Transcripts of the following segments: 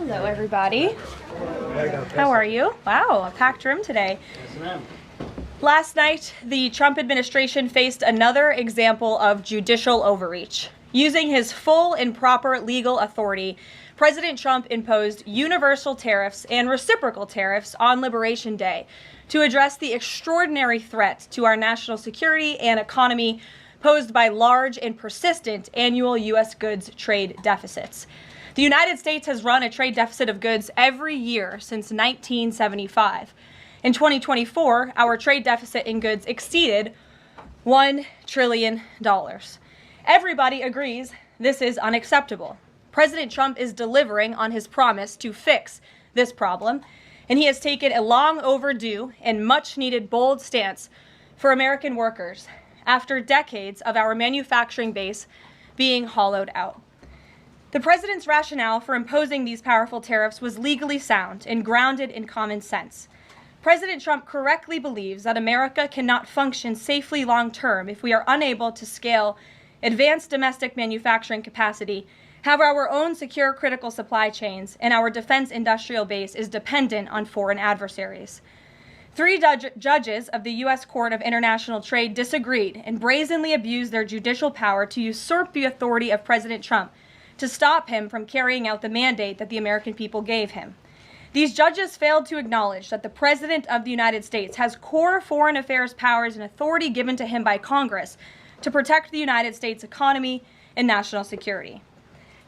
Hello, everybody. How are you? Wow, a packed room today. Last night, the Trump administration faced another example of judicial overreach. Using his full and proper legal authority, President Trump imposed universal tariffs and reciprocal tariffs on Liberation Day to address the extraordinary threat to our national security and economy posed by large and persistent annual U.S. goods trade deficits. The United States has run a trade deficit of goods every year since 1975. In 2024, our trade deficit in goods exceeded $1 trillion. Everybody agrees this is unacceptable. President Trump is delivering on his promise to fix this problem, and he has taken a long overdue and much needed bold stance for American workers after decades of our manufacturing base being hollowed out. The president's rationale for imposing these powerful tariffs was legally sound and grounded in common sense. President Trump correctly believes that America cannot function safely long-term if we are unable to scale advanced domestic manufacturing capacity, have our own secure critical supply chains, and our defense industrial base is dependent on foreign adversaries. Three judges of the U.S. Court of International Trade disagreed and brazenly abused their judicial power to usurp the authority of President Trump to stop him from carrying out the mandate that the American people gave him. These judges failed to acknowledge that the President of the United States has core foreign affairs powers and authority given to him by Congress to protect the United States economy and national security.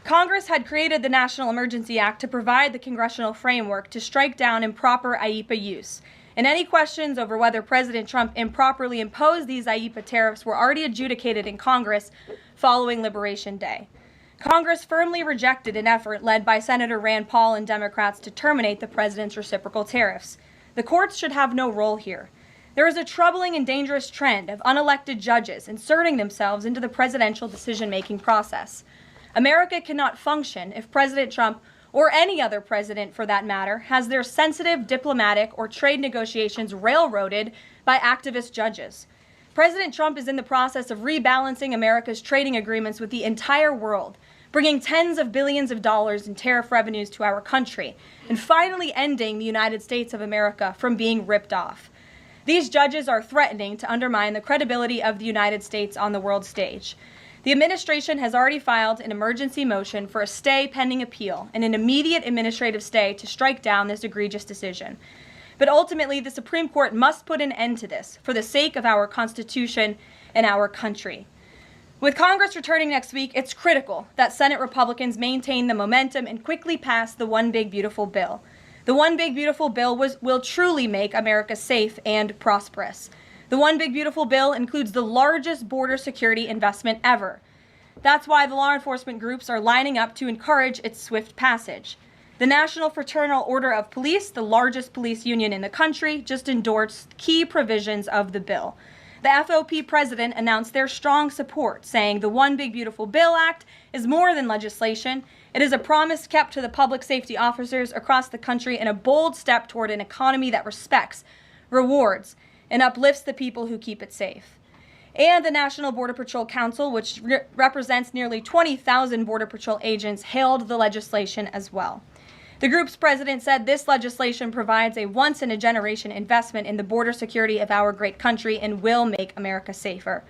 Congress had created the National Emergency Act to provide the congressional framework to strike down improper IEEPA use, and any questions over whether President Trump improperly imposed these IEEPA tariffs were already adjudicated in Congress following Liberation Day. Congress firmly rejected an effort led by Senator Rand Paul and Democrats to terminate the president's reciprocal tariffs. The courts should have no role here. There is a troubling and dangerous trend of unelected judges inserting themselves into the presidential decision-making process. America cannot function if President Trump, or any other president for that matter, has their sensitive diplomatic or trade negotiations railroaded by activist judges. President Trump is in the process of rebalancing America's trading agreements with the entire world, bringing tens of billions of dollars in tariff revenues to our country, and finally ending the United States of America from being ripped off. These judges are threatening to undermine the credibility of the United States on the world stage. The administration has already filed an emergency motion for a stay pending appeal and an immediate administrative stay to strike down this egregious decision. But ultimately, the Supreme Court must put an end to this for the sake of our Constitution and our country. With Congress returning next week, it's critical that Senate Republicans maintain the momentum and quickly pass the One Big Beautiful Bill. The One Big Beautiful Bill will truly make America safe and prosperous. The One Big Beautiful Bill includes the largest border security investment ever. That's why the law enforcement groups are lining up to encourage its swift passage. The National Fraternal Order of Police, the largest police union in the country, just endorsed key provisions of the bill. The FOP president announced their strong support, saying the One Big Beautiful Bill Act is more than legislation. It is a promise kept to the public safety officers across the country and a bold step toward an economy that respects, rewards, and uplifts the people who keep it safe. And the National Border Patrol Council, which represents nearly 20,000 Border Patrol agents, hailed the legislation as well. The group's president said this legislation provides a once-in-a-generation investment in the border security of our great country and will make America safer.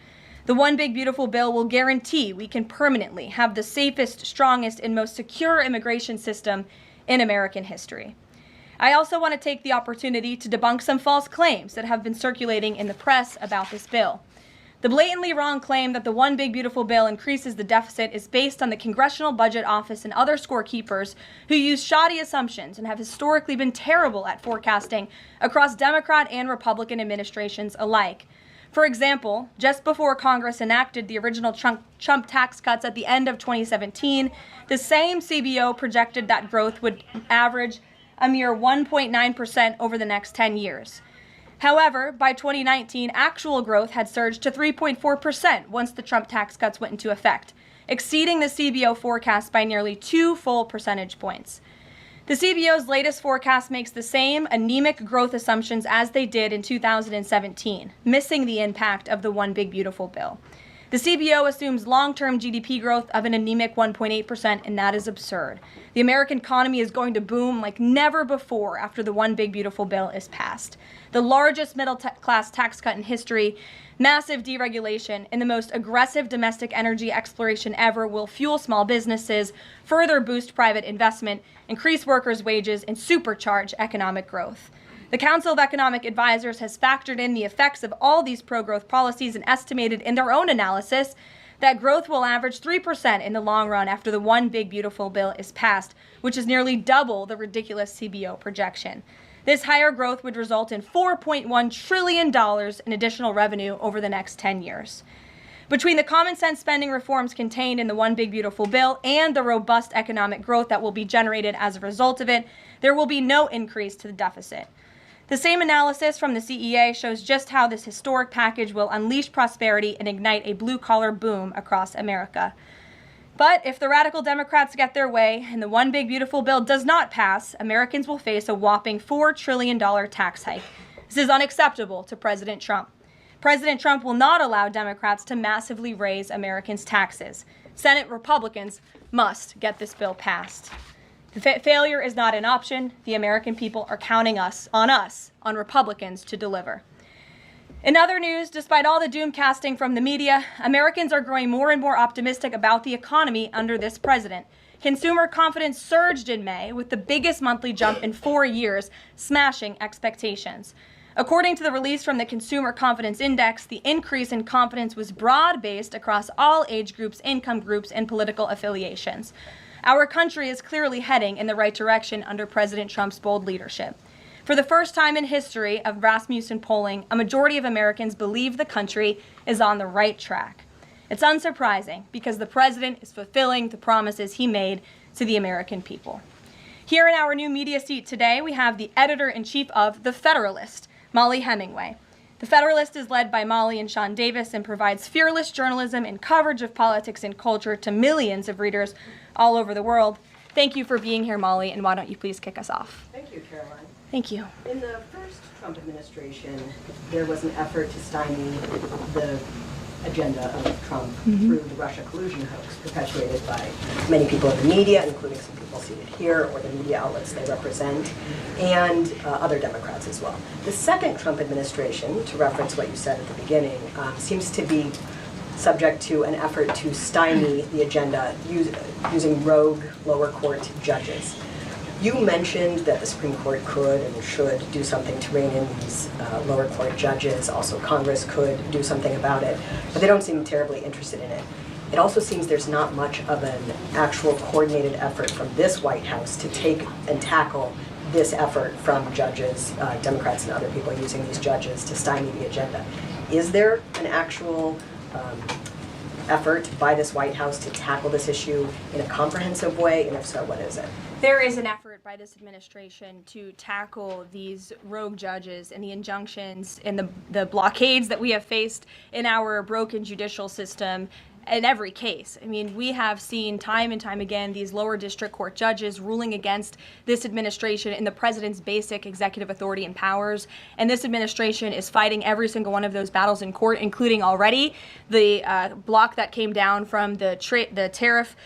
The One Big Beautiful Bill will guarantee we can permanently have the safest, strongest, and most secure immigration system in American history. I also want to take the opportunity to debunk some false claims that have been circulating in the press about this bill. The blatantly wrong claim that the One Big Beautiful Bill increases the deficit is based on the Congressional Budget Office and other scorekeepers who use shoddy assumptions and have historically been terrible at forecasting across Democrat and Republican administrations alike. For example, just before Congress enacted the original Trump tax cuts at the end of 2017, the same CBO projected that growth would average a mere 1.9% over the next 10 years. However, by 2019, actual growth had surged to 3.4% once the Trump tax cuts went into effect, exceeding the CBO forecast by nearly 2 full percentage points. The CBO's latest forecast makes the same anemic growth assumptions as they did in 2017, missing the impact of the One Big Beautiful Bill. The CBO assumes long-term GDP growth of an anemic 1.8%, and that is absurd. The American economy is going to boom like never before after the One Big Beautiful Bill is passed. The largest middle-class tax cut in history, massive deregulation, and the most aggressive domestic energy exploration ever will fuel small businesses, further boost private investment, increase workers' wages, and supercharge economic growth. The Council of Economic Advisors has factored in the effects of all these pro-growth policies and estimated in their own analysis that growth will average 3% in the long run after the One Big Beautiful Bill is passed, which is nearly double the ridiculous CBO projection. This higher growth would result in $4.1 trillion in additional revenue over the next 10 years. Between the common sense spending reforms contained in the One Big Beautiful Bill and the robust economic growth that will be generated as a result of it, there will be no increase to the deficit. The same analysis from the CEA shows just how this historic package will unleash prosperity and ignite a blue-collar boom across America. But if the radical Democrats get their way and the One Big Beautiful Bill does not pass, Americans will face a whopping $4 trillion tax hike. This is unacceptable to President Trump. President Trump will not allow Democrats to massively raise Americans' taxes. Senate Republicans must get this bill passed. Failure is not an option. The American people are counting on Republicans to deliver. In other news, despite all the doom casting from the media, Americans are growing more and more optimistic about the economy under this president. Consumer confidence surged in May with the biggest monthly jump in 4 years, smashing expectations. According to the release from the Consumer Confidence Index, the increase in confidence was broad-based across all age groups, income groups, and political affiliations. Our country is clearly heading in the right direction under President Trump's bold leadership. For the first time in history of Rasmussen polling, a majority of Americans believe the country is on the right track. It's unsurprising because the president is fulfilling the promises he made to the American people. Here in our new media seat today, we have the editor-in-chief of The Federalist, Molly Hemingway. The Federalist is led by Molly and Sean Davis and provides fearless journalism and coverage of politics and culture to millions of readers all over the world. Thank you for being here, Molly, and why don't you please kick us off? Thank you, Caroline. Thank you. In the first Trump administration, there was an effort to stymie the agenda of Trump through the Russia collusion hoax perpetuated by many people in the media, including some people seated here, or the media outlets they represent, and other Democrats as well. The second Trump administration, to reference what you said at the beginning, seems to be subject to an effort to stymie the agenda using rogue lower court judges. You mentioned that the Supreme Court could and should do something to rein in these lower court judges. Also, Congress could do something about it, but they don't seem terribly interested in it. It also seems there's not much of an actual coordinated effort from this White House to take and tackle this effort from judges, Democrats and other people using these judges to stymie the agenda. Is there an actual effort by this White House to tackle this issue in a comprehensive way, and if so, what is it? There is an effort by this administration to tackle these rogue judges and the injunctions and the blockades that we have faced in our broken judicial system in every case. I mean, we have seen time and time again these lower district court judges ruling against this administration in the president's basic executive authority and powers. And this administration is fighting every single one of those battles in court, including already the block that came down from the tariff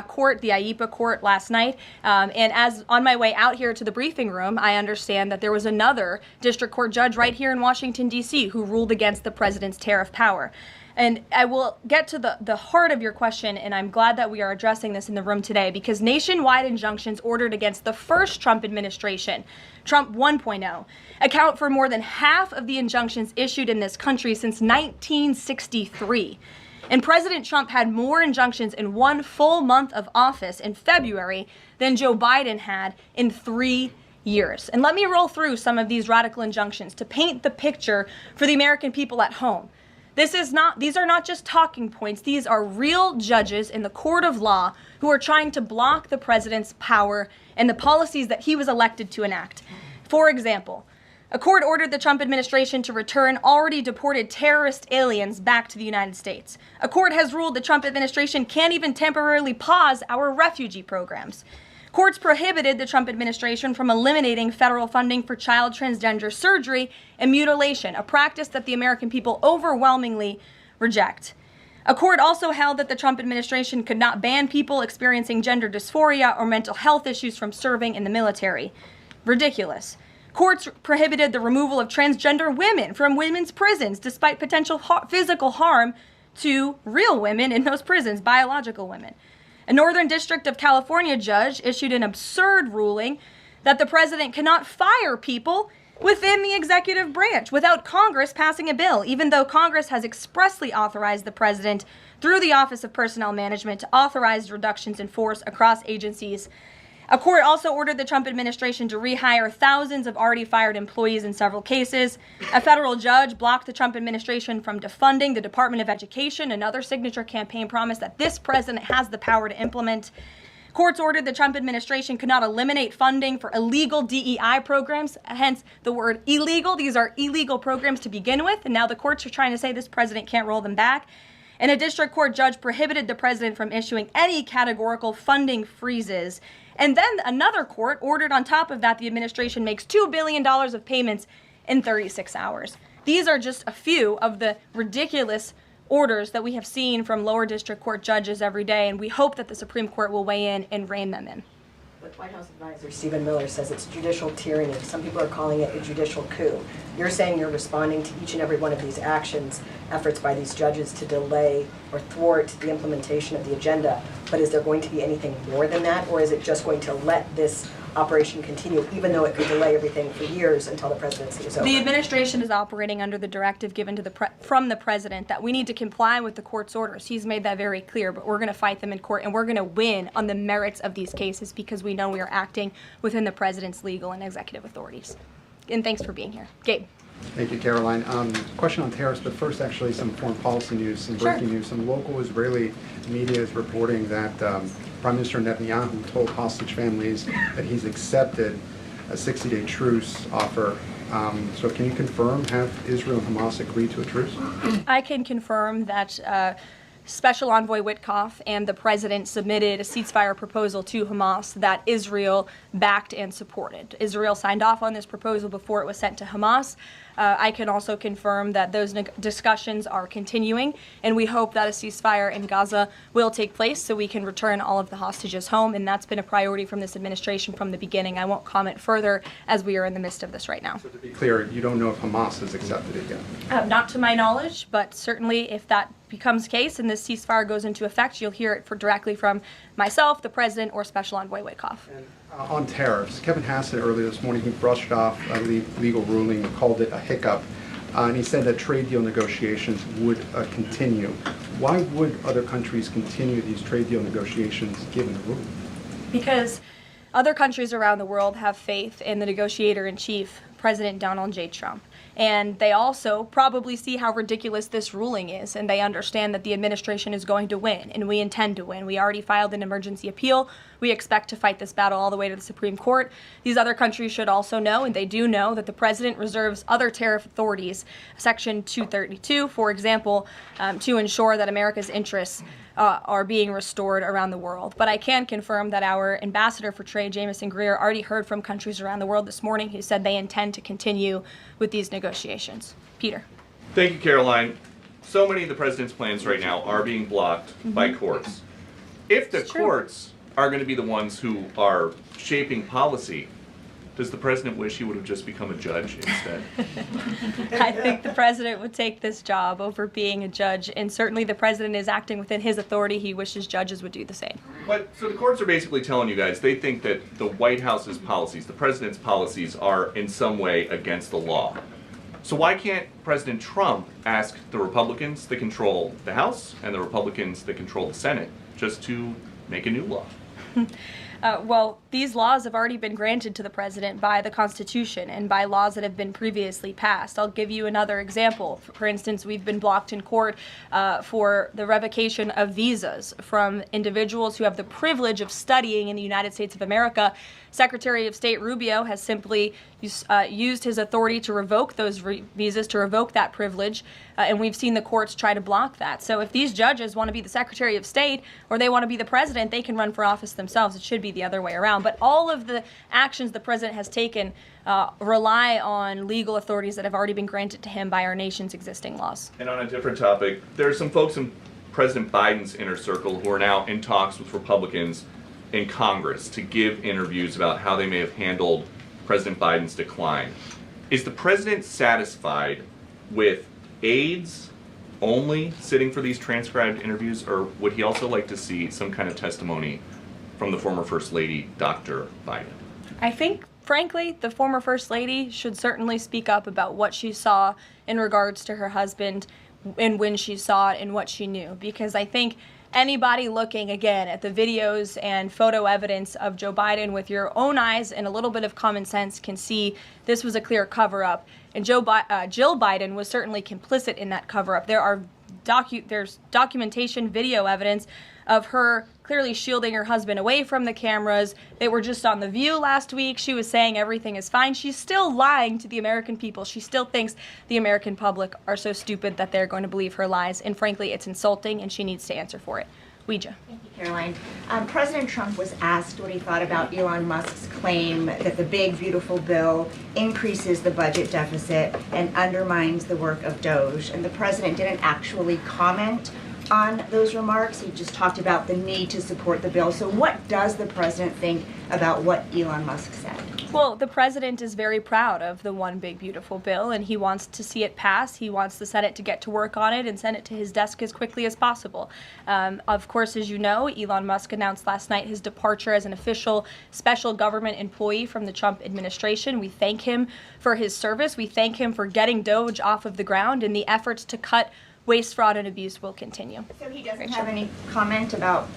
court, the IEPA court last night. And as on my way out here to the briefing room, I understand that there was another district court judge right here in Washington, D.C. who ruled against the president's tariff power. And I will get to the heart of your question, and I'm glad that we are addressing this in the room today, because nationwide injunctions ordered against the first Trump administration, Trump 1.0, account for more than half of the injunctions issued in this country since 1963. And President Trump had more injunctions in one full month of office in February than Joe Biden had in 3 years. And let me roll through some of these radical injunctions to paint the picture for the American people at home. These are not just talking points. These are real judges in the court of law who are trying to block the president's power and the policies that he was elected to enact. For example, a court ordered the Trump administration to return already deported terrorist aliens back to the United States. A court has ruled the Trump administration can't even temporarily pause our refugee programs. Courts prohibited the Trump administration from eliminating federal funding for child transgender surgery and mutilation, a practice that the American people overwhelmingly reject. A court also held that the Trump administration could not ban people experiencing gender dysphoria or mental health issues from serving in the military. Ridiculous. Courts prohibited the removal of transgender women from women's prisons despite potential physical harm to real women in those prisons, biological women. A Northern District of California judge issued an absurd ruling that the president cannot fire people within the executive branch without Congress passing a bill, even though Congress has expressly authorized the president through the Office of Personnel Management to authorize reductions in force across agencies. A court also ordered the Trump administration to rehire thousands of already fired employees in several cases. A federal judge blocked the Trump administration from defunding the Department of Education, another signature campaign promise that this president has the power to implement. Courts ordered the Trump administration could not eliminate funding for illegal DEI programs, hence the word illegal. These are illegal programs to begin with, and now the courts are trying to say this president can't roll them back. And a district court judge prohibited the president from issuing any categorical funding freezes. And then another court ordered on top of that the administration makes $2 billion of payments in 36 hours. These are just a few of the ridiculous orders that we have seen from lower district court judges every day, and we hope that the Supreme Court will weigh in and rein them in. But White House advisor Stephen Miller says it's judicial tyranny. Some people are calling it a judicial coup. You're saying you're responding to each and every one of these actions, efforts by these judges to delay or thwart the implementation of the agenda. But is there going to be anything more than that, or is it just going to let this operation continue, even though it could delay everything for years until the presidency is over? The administration is operating under the directive given to from the president that we need to comply with the court's orders. He's made that very clear, but we're going to fight them in court, and we're going to win on the merits of these cases because we know we are acting within the president's legal and executive authorities. And thanks for being here. Gabe. Thank you, Caroline. Question on tariffs, but first actually some foreign policy news, some breaking news. Some local Israeli media is reporting that Prime Minister Netanyahu told hostage families that he's accepted a 60-day truce offer. So can you confirm, have Israel and Hamas agreed to a truce? I can confirm that Special Envoy Witkoff and the president submitted a ceasefire proposal to Hamas that Israel backed and supported. Israel signed off on this proposal before it was sent to Hamas. I can also confirm that those discussions are continuing, and we hope that a ceasefire in Gaza will take place so we can return all of the hostages home, and that's been a priority from this administration from the beginning. I won't comment further as we are in the midst of this right now. So to be clear, you don't know if Hamas has accepted it yet? Not to my knowledge, but certainly if that becomes the case and this ceasefire goes into effect, you'll hear it directly from myself, the president, or Special Envoy Witkoff. And, on tariffs, Kevin Hassett earlier this morning, he brushed off a legal ruling, called it a hiccup, and he said that trade deal negotiations would continue. Why would other countries continue these trade deal negotiations given the ruling? Because other countries around the world have faith in the negotiator-in-chief, President Donald J. Trump. And they also probably see how ridiculous this ruling is, and they understand that the administration is going to win, and we intend to win. We already filed an emergency appeal. We expect to fight this battle all the way to the Supreme Court. These other countries should also know, and they do know, that the president reserves other tariff authorities, Section 232, for example, to ensure that America's interests are being restored around the world. But I can confirm that our ambassador for trade, Jameson Greer, already heard from countries around the world this morning who said they intend to continue with these negotiations. Peter. Thank you, Caroline. So many of the president's plans right now are being blocked by courts. If the courts are going to be the ones who are shaping policy, does the president wish he would have just become a judge instead? I think the president would take this job over being a judge, and certainly the president is acting within his authority. He wishes judges would do the same. But so the courts are basically telling you guys they think that the White House's policies, the president's policies, are in some way against the law. So why can't President Trump ask the Republicans that control the House and the Republicans that control the Senate just to make a new law? Well, these laws have already been granted to the president by the Constitution and by laws that have been previously passed. I'll give you another example. For instance, we've been blocked in court for the revocation of visas from individuals who have the privilege of studying in the United States of America. Secretary of State Rubio has simply used his authority to revoke those visas, to revoke that privilege, and we've seen the courts try to block that. So if these judges want to be the Secretary of State or they want to be the president, they can run for office themselves. It should be the other way around. But all of the actions the president has taken rely on legal authorities that have already been granted to him by our nation's existing laws. And on a different topic, there are some folks in President Biden's inner circle who are now in talks with Republicans in Congress to give interviews about how they may have handled President Biden's decline. Is the president satisfied with aides only sitting for these transcribed interviews, or would he also like to see some kind of testimony from the former First Lady, Dr. Biden? I think, frankly, the former First Lady should certainly speak up about what she saw in regards to her husband and when she saw it and what she knew. Because I think anybody looking, again, at the videos and photo evidence of Joe Biden with your own eyes and a little bit of common sense can see this was a clear cover-up. And Jill Biden was certainly complicit in that cover-up. There's documentation, video evidence of her clearly shielding her husband away from the cameras. They were just on The View last week. She was saying everything is fine. She's still lying to the American people. She still thinks the American public are so stupid that they're going to believe her lies. And frankly, it's insulting, and she needs to answer for it. Ouija. Thank you, Caroline. President Trump was asked what he thought about Elon Musk's claim that the big, beautiful bill increases the budget deficit and undermines the work of DOJ. And the president didn't actually comment on those remarks. He just talked about the need to support the bill. So what does the president think about what Elon Musk said? Well, the president is very proud of the one big beautiful bill, and he wants to see it pass. He wants the Senate to get to work on it and send it to his desk as quickly as possible. Of course, as you know, Elon Musk announced last night his departure as an official special government employee from the Trump administration. We thank him for his service. We thank him for getting DOJ off of the ground, and the efforts to cut waste, fraud, and abuse will continue. So he doesn't have any comment about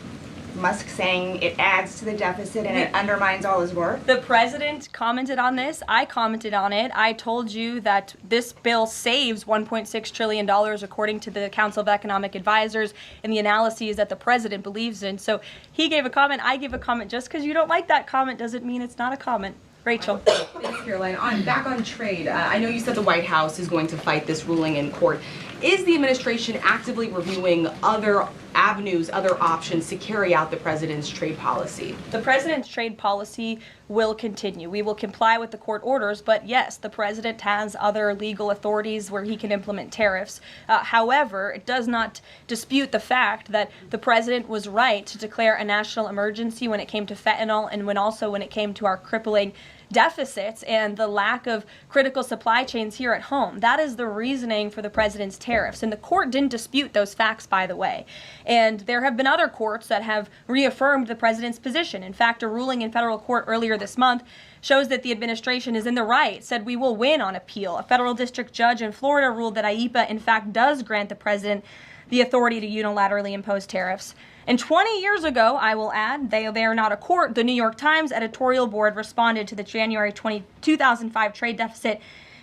Musk saying it adds to the deficit and it undermines all his work? The president commented on this. I commented on it. I told you that this bill saves $1.6 trillion according to the Council of Economic Advisors and the analyses that the president believes in. So he gave a comment. I gave a comment. Just because you don't like that comment doesn't mean it's not a comment. Rachel. Thanks, Caroline. Back on trade, I know you said the White House is going to fight this ruling in court. Is the administration actively reviewing other avenues, other options to carry out the president's trade policy? The president's trade policy will continue. We will comply with the court orders, but yes, the president has other legal authorities where he can implement tariffs. However, it does not dispute the fact that the president was right to declare a national emergency when it came to fentanyl and when it came to our crippling deficits and the lack of critical supply chains here at home. That is the reasoning for the president's tariffs. And the court didn't dispute those facts, by the way. And there have been other courts that have reaffirmed the president's position. In fact, a ruling in federal court earlier this month shows that the administration is in the right, said we will win on appeal. A federal district judge in Florida ruled that IEEPA, in fact, does grant the president the authority to unilaterally impose tariffs. And 20 years ago, I will add, they are not a court, the New York Times editorial board responded to the January 2005 trade deficit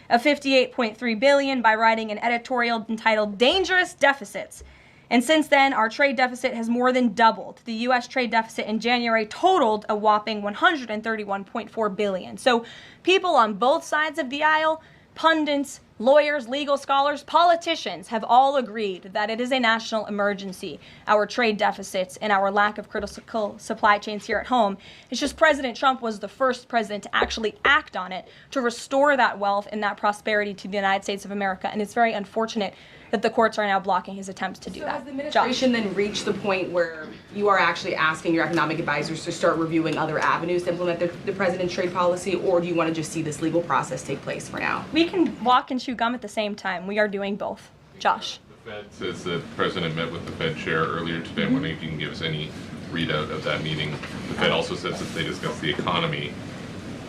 of $58.3 billion by writing an editorial entitled Dangerous Deficits. And since then, our trade deficit has more than doubled. The U.S. trade deficit in January totaled a whopping $131.4 billion. So people on both sides of the aisle, pundits, lawyers, legal scholars, politicians have all agreed that it is a national emergency, our trade deficits and our lack of critical supply chains here at home. It's just President Trump was the first president to actually act on it, to restore that wealth and that prosperity to the United States of America. And it's very unfortunate that the courts are now blocking his attempts to do that. Has the administration then reached the point where you are actually asking your economic advisors to start reviewing other avenues to implement the president's trade policy, or do you want to just see this legal process take place for now? We can walk and chew gum at the same time. We are doing both. Josh. The Fed says that the president met with the Fed chair earlier today. I'm wondering if you can give us any readout of that meeting. The Fed also says that they discussed the economy.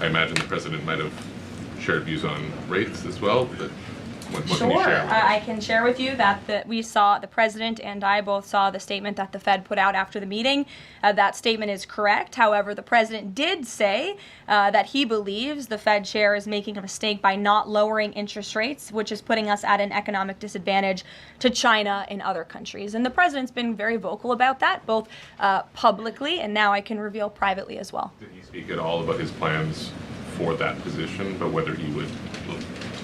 I imagine the president might have shared views on rates as well, but what can you share with us? I can share with you that we saw, the president and I both saw the statement that the Fed put out after the meeting. That statement is correct. However, the president did say that he believes the Fed chair is making a mistake by not lowering interest rates, which is putting us at an economic disadvantage to China and other countries. And the president's been very vocal about that, both publicly and now I can reveal privately as well. Did he speak at all about his plans for that position, but whether he would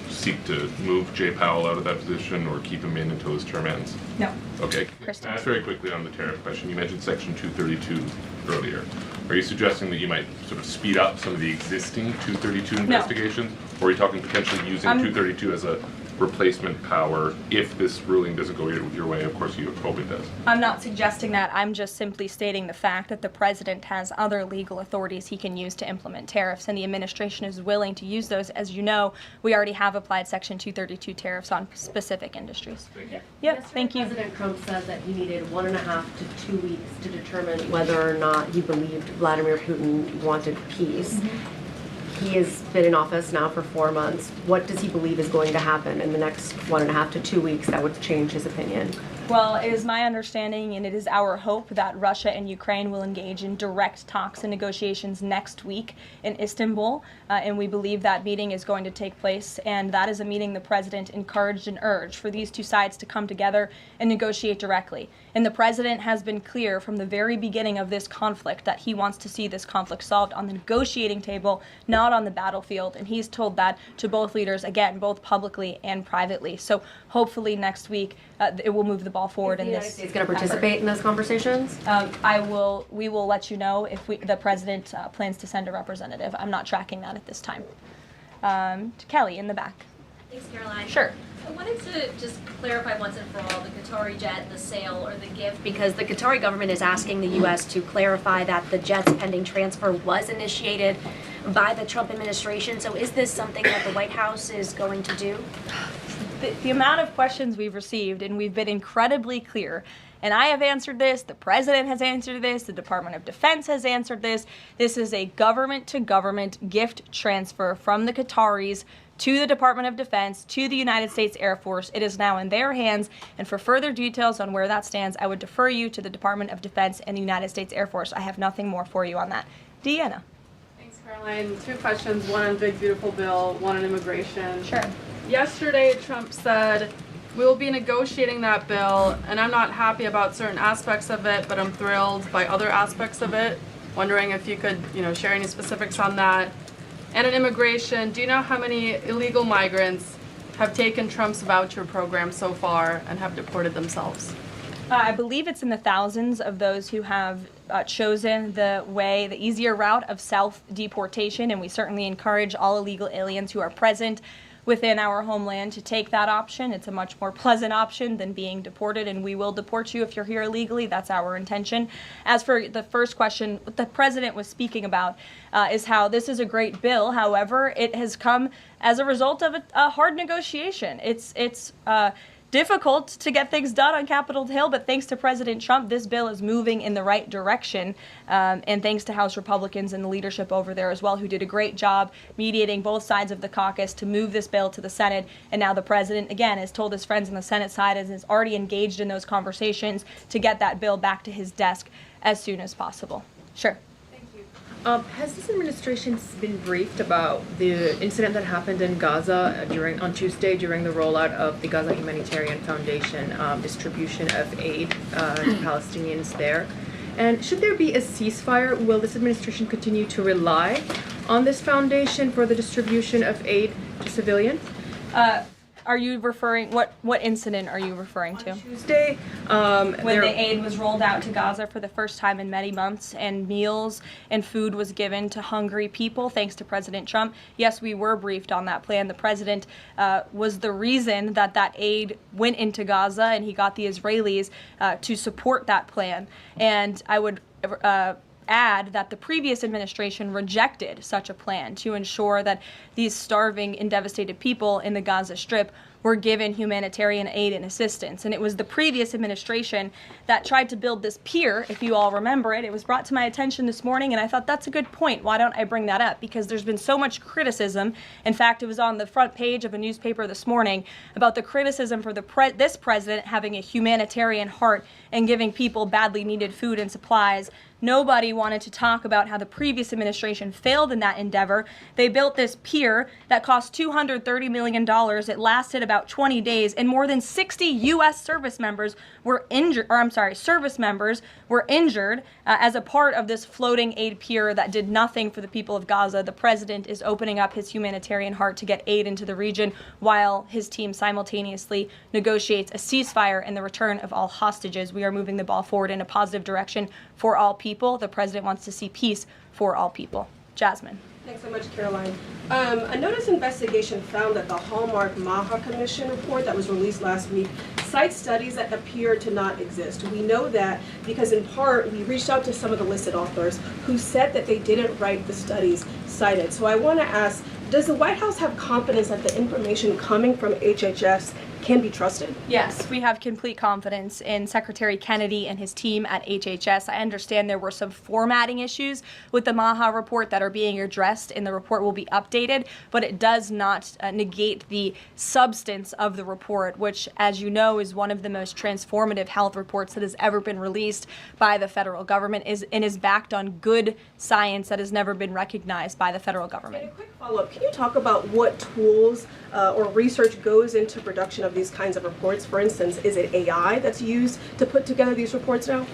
seek to move Jay Powell out of that position or keep him in until his term ends? No. Okay. Kristen. Ask very quickly on the tariff question. You mentioned Section 232 earlier. Are you suggesting that you might sort of speed up some of the existing 232 investigations? Or are you talking potentially using 232 as a replacement power if this ruling doesn't go your way? Of course, you hope it does. I'm not suggesting that. I'm just simply stating the fact that the president has other legal authorities he can use to implement tariffs, and the administration is willing to use those. As you know, we already have applied Section 232 tariffs on specific industries. Thank you. Yep, thank you. President Trump said that he needed 1.5 to 2 weeks to determine whether or not he believed Vladimir Putin wanted peace. He has been in office now for 4 months. What does he believe is going to happen in the next 1.5 to 2 weeks that would change his opinion? Well, it is my understanding and it is our hope that Russia and Ukraine will engage in direct talks and negotiations next week in Istanbul, and we believe that meeting is going to take place, and that is a meeting the president encouraged and urged for these two sides to come together and negotiate directly. And the president has been clear from the very beginning of this conflict that he wants to see this conflict solved on the negotiating table, not on the battlefield, and he's told that to both leaders, again, both publicly and privately. So hopefully next week it will move the ball forward in this. Is the United States going to participate in those conversations? We will let you know if the president plans to send a representative. I'm not tracking that at this time. Kelly in the back. Thanks, Caroline. Sure. I wanted to just clarify once and for all the Qatari jet, the sale, or the gift, because the Qatari government is asking the U.S. to clarify that the jet's pending transfer was initiated by the Trump administration. So is this something that the White House is going to do? The amount of questions we've received, and we've been incredibly clear, and I have answered this, the president has answered this, the Department of Defense has answered this. This is a government-to-government gift transfer from the Qataris to the Department of Defense, to the United States Air Force. It is now in their hands, and for further details on where that stands, I would defer you to the Department of Defense and the United States Air Force. I have nothing more for you on that. Deanna. Thanks, Caroline. 2 questions, one on the big beautiful bill, one on immigration. Sure. Yesterday, Trump said, we will be negotiating that bill, and I'm not happy about certain aspects of it, but I'm thrilled by other aspects of it. Wondering if you could, share any specifics on that. And in immigration, do you know how many illegal migrants have taken Trump's voucher program so far and have deported themselves? I believe it's in the thousands of those who have chosen the easier route of self-deportation, and we certainly encourage all illegal aliens who are present within our homeland to take that option. It's a much more pleasant option than being deported, and we will deport you if you're here illegally. That's our intention. As for the first question, what the president was speaking about is how this is a great bill. However, it has come as a result of a hard negotiation. It's difficult to get things done on Capitol Hill, but thanks to President Trump, this bill is moving in the right direction, and thanks to House Republicans and the leadership over there as well, who did a great job mediating both sides of the caucus to move this bill to the Senate. And now the president, again, has told his friends on the Senate side and is already engaged in those conversations to get that bill back to his desk as soon as possible. Sure. Has this administration been briefed about the incident that happened in Gaza on Tuesday during the rollout of the Gaza Humanitarian Foundation distribution of aid to Palestinians there? And should there be a ceasefire, will this administration continue to rely on this foundation for the distribution of aid to civilians? Are you referring, what incident are you referring to? On Tuesday, when the aid was rolled out to Gaza for the first time in many months, and meals and food was given to hungry people thanks to President Trump. Yes, we were briefed on that plan. The president was the reason that aid went into Gaza, and he got the Israelis to support that plan. And I would add that the previous administration rejected such a plan to ensure that these starving and devastated people in the Gaza Strip were given humanitarian aid and assistance. And it was the previous administration that tried to build this pier, if you all remember it. It was brought to my attention this morning, and I thought that's a good point. Why don't I bring that up? Because there's been so much criticism. In fact, it was on the front page of a newspaper this morning about the criticism for this president having a humanitarian heart and giving people badly needed food and supplies. Nobody wanted to talk about how the previous administration failed in that endeavor. They built this pier that cost $230 million. It lasted about 20 days, and more than 60 U.S. service members were injured, as a part of this floating aid pier that did nothing for the people of Gaza. The president is opening up his humanitarian heart to get aid into the region while his team simultaneously negotiates a ceasefire and the return of all hostages. We are moving the ball forward in a positive direction for all people. The president wants to see peace for all people. Jasmine. Thanks so much, Caroline. A notice investigation found that the Hallmark Maha Commission report that was released last week cites studies that appear to not exist. We know that because in part we reached out to some of the listed authors who said that they didn't write the studies cited. So I want to ask, does the White House have confidence that the information coming from HHS can be trusted? Yes, we have complete confidence in Secretary Kennedy and his team at HHS. I understand there were some formatting issues with the Maha report that are being addressed, and the report will be updated, but it does not negate the substance of the report, which, as you know, is one of the most transformative health reports that has ever been released by the federal government and is backed on good science that has never been recognized by the federal government. And a quick follow-up, can you talk about what tools or research goes into production of these kinds of reports? For instance, is it AI that's used to put together these reports now?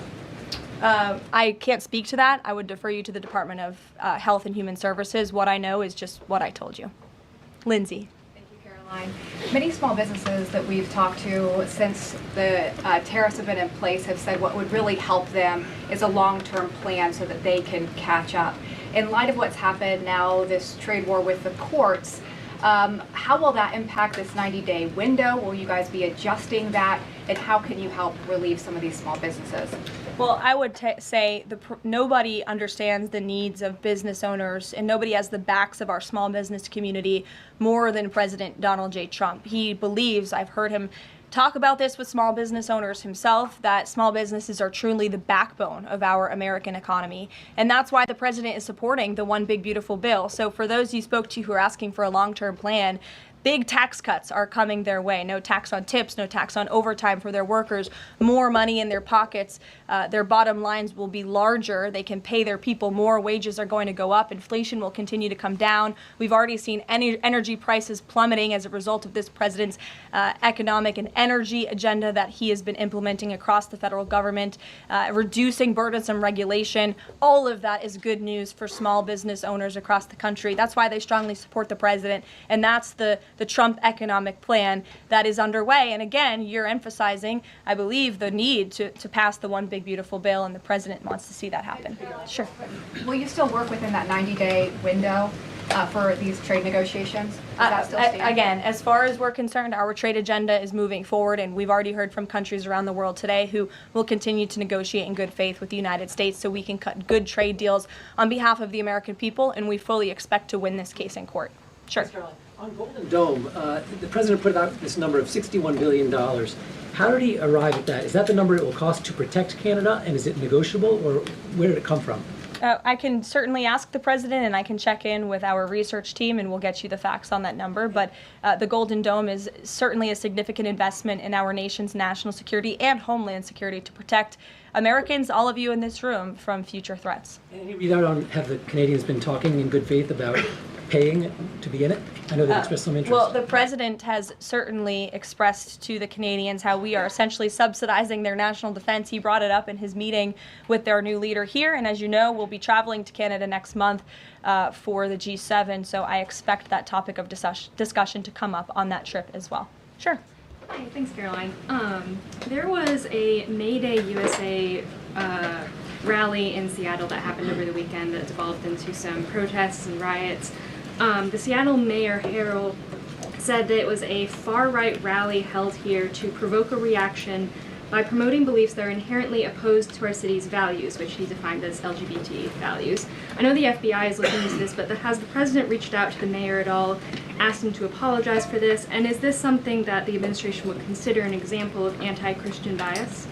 I can't speak to that. I would defer you to the Department of Health and Human Services. What I know is just what I told you. Lindsay. Thank you, Caroline. Many small businesses that we've talked to since the tariffs have been in place have said what would really help them is a long-term plan so that they can catch up. In light of what's happened now, this trade war with the courts, how will that impact this 90-day window? Will you guys be adjusting that? And how can you help relieve some of these small businesses? Well, I would say nobody understands the needs of business owners, and nobody has the backs of our small business community more than President Donald J. Trump. He believes, I've heard him talk about this with small business owners himself, that small businesses are truly the backbone of our American economy. And that's why the president is supporting the One Big Beautiful Bill. So for those you spoke to who are asking for a long-term plan, big tax cuts are coming their way. No tax on tips, no tax on overtime for their workers, more money in their pockets. Their bottom lines will be larger. They can pay their people more. Wages are going to go up. Inflation will continue to come down. We've already seen energy prices plummeting as a result of this president's economic and energy agenda that he has been implementing across the federal government, reducing burdensome regulation. All of that is good news for small business owners across the country. That's why they strongly support the president, and that's the Trump economic plan that is underway. And again, you're emphasizing, I believe, the need to pass the One Big Beautiful Bill, and the president wants to see that happen. Sure. Will you still work within that 90-day window for these trade negotiations? Does that still stand? Again, as far as we're concerned, our trade agenda is moving forward, and we've already heard from countries around the world today who will continue to negotiate in good faith with the United States so we can cut good trade deals on behalf of the American people, and we fully expect to win this case in court. Sure. On Golden Dome, the president put out this number of $61 billion. How did he arrive at that? Is that the number it will cost to protect Canada, and is it negotiable, or where did it come from? I can certainly ask the president, and I can check in with our research team, and we'll get you the facts on that number. But the Golden Dome is certainly a significant investment in our nation's national security and homeland security to protect Americans, all of you in this room, from future threats. Any readout on, have the Canadians been talking in good faith about paying to be in it? I know they expressed some interest. Well, the president has certainly expressed to the Canadians how we are essentially subsidizing their national defense. He brought it up in his meeting with their new leader here, and as you know, we'll be traveling to Canada next month for the G7, so I expect that topic of discussion to come up on that trip as well. Sure. Hey, thanks, Caroline. There was a May Day USA rally in Seattle that happened over the weekend that devolved into some protests and riots. The Seattle Mayor Harrell said that it was a far-right rally held here to provoke a reaction by promoting beliefs that are inherently opposed to our city's values, which he defined as LGBT values. I know the FBI is looking into this, but has the president reached out to the mayor at all, asked him to apologize for this, and is this something that the administration would consider an example of anti-Christian bias?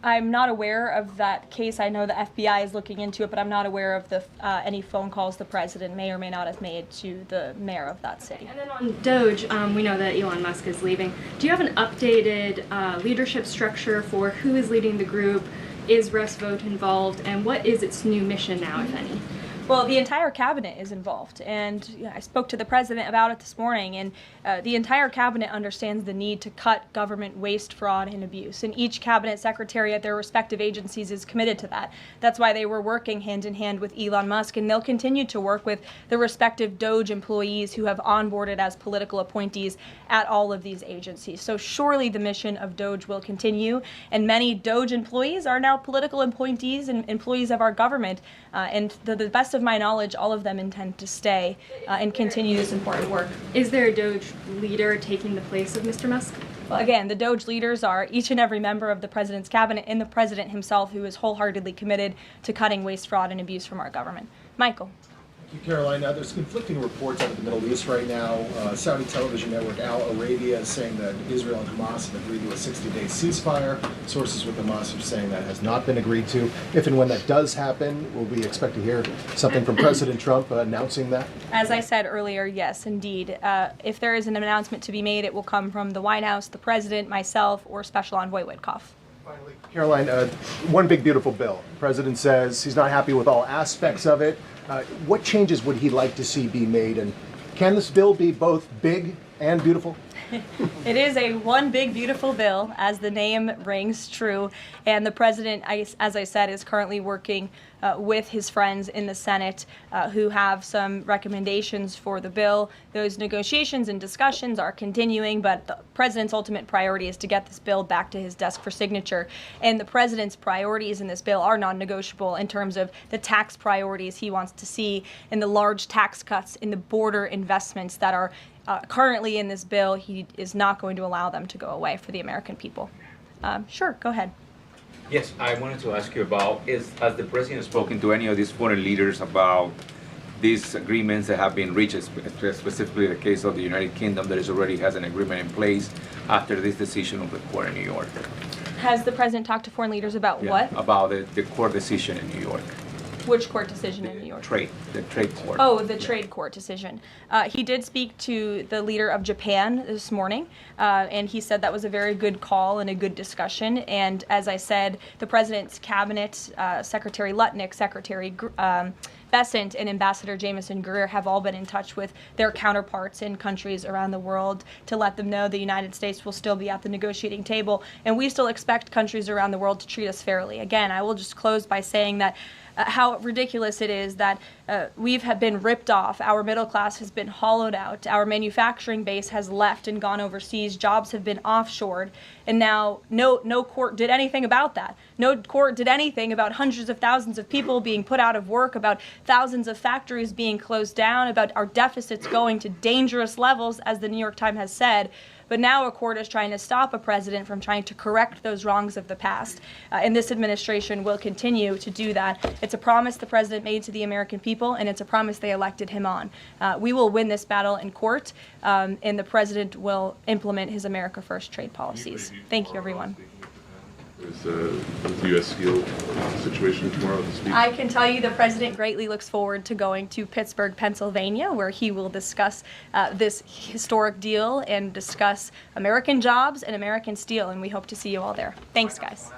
I'm not aware of that case. I know the FBI is looking into it, but I'm not aware of any phone calls the president may or may not have made to the mayor of that city. And then on Doge, we know that Elon Musk is leaving. Do you have an updated leadership structure for who is leading the group? Is Russ Vought involved? And what is its new mission now, if any? Well, the entire cabinet is involved, and I spoke to the president about it this morning, and the entire cabinet understands the need to cut government waste, fraud, and abuse, and each cabinet secretary at their respective agencies is committed to that. That's why they were working hand in hand with Elon Musk, and they'll continue to work with the respective Doge employees who have onboarded as political appointees at all of these agencies. So surely the mission of Doge will continue, and many Doge employees are now political appointees and employees of our government, and to the best of of my knowledge, all of them intend to stay and continue this important work. Is there a Doge leader taking the place of Mr. Musk? Well, again, the Doge leaders are each and every member of the president's cabinet and the president himself, who is wholeheartedly committed to cutting waste, fraud, and abuse from our government. Michael. Thank you, Caroline. There's conflicting reports out of the Middle East right now. Saudi television network Al Arabia is saying that Israel and Hamas have agreed to a 60-day ceasefire. Sources with Hamas are saying that has not been agreed to. If and when that does happen, will we expect to hear something from President Trump announcing that? As I said earlier, yes, indeed. If there is an announcement to be made, it will come from the White House, the president, myself, or Special Envoy Witkoff. Finally, Caroline, one big beautiful bill. The president says he's not happy with all aspects of it. What changes would he like to see be made, and can this bill be both big and beautiful? It is a one big beautiful bill, as the name rings true, and the president, as I said, is currently working with his friends in the Senate who have some recommendations for the bill. Those negotiations and discussions are continuing, but the president's ultimate priority is to get this bill back to his desk for signature. And the president's priorities in this bill are non-negotiable in terms of the tax priorities he wants to see and the large tax cuts in the border investments that are currently in this bill. He is not going to allow them to go away for the American people. Sure, go ahead. Yes, I wanted to ask you about, has the president spoken to any of these foreign leaders about these agreements that have been reached, specifically the case of the United Kingdom that already has an agreement in place after this decision of the court in New York? Has the president talked to foreign leaders about what? About the court decision in New York. Which court decision in New York? The trade court. Oh, the trade court decision. He did speak to the leader of Japan this morning, and he said that was a very good call and a good discussion. And as I said, the president's cabinet, Secretary Lutnick, Secretary Bessent, and Ambassador Jameson Greer have all been in touch with their counterparts in countries around the world to let them know the United States will still be at the negotiating table, and we still expect countries around the world to treat us fairly. Again, I will just close by saying that how ridiculous it is that we have been ripped off. Our middle class has been hollowed out. Our manufacturing base has left and gone overseas. Jobs have been offshored. And now no court did anything about that. No court did anything about hundreds of thousands of people being put out of work, about thousands of factories being closed down, about our deficits going to dangerous levels, as the New York Times has said. But now a court is trying to stop a president from trying to correct those wrongs of the past. And this administration will continue to do that. It's a promise the president made to the American people, and it's a promise they elected him on. We will win this battle in court, and the president will implement his America First trade policies. Thank you, everyone. Is the U.S. Steel situation tomorrow this week? I can tell you the president greatly looks forward to going to Pittsburgh, Pennsylvania, where he will discuss this historic deal and discuss American jobs and American steel, and we hope to see you all there. Thanks, guys.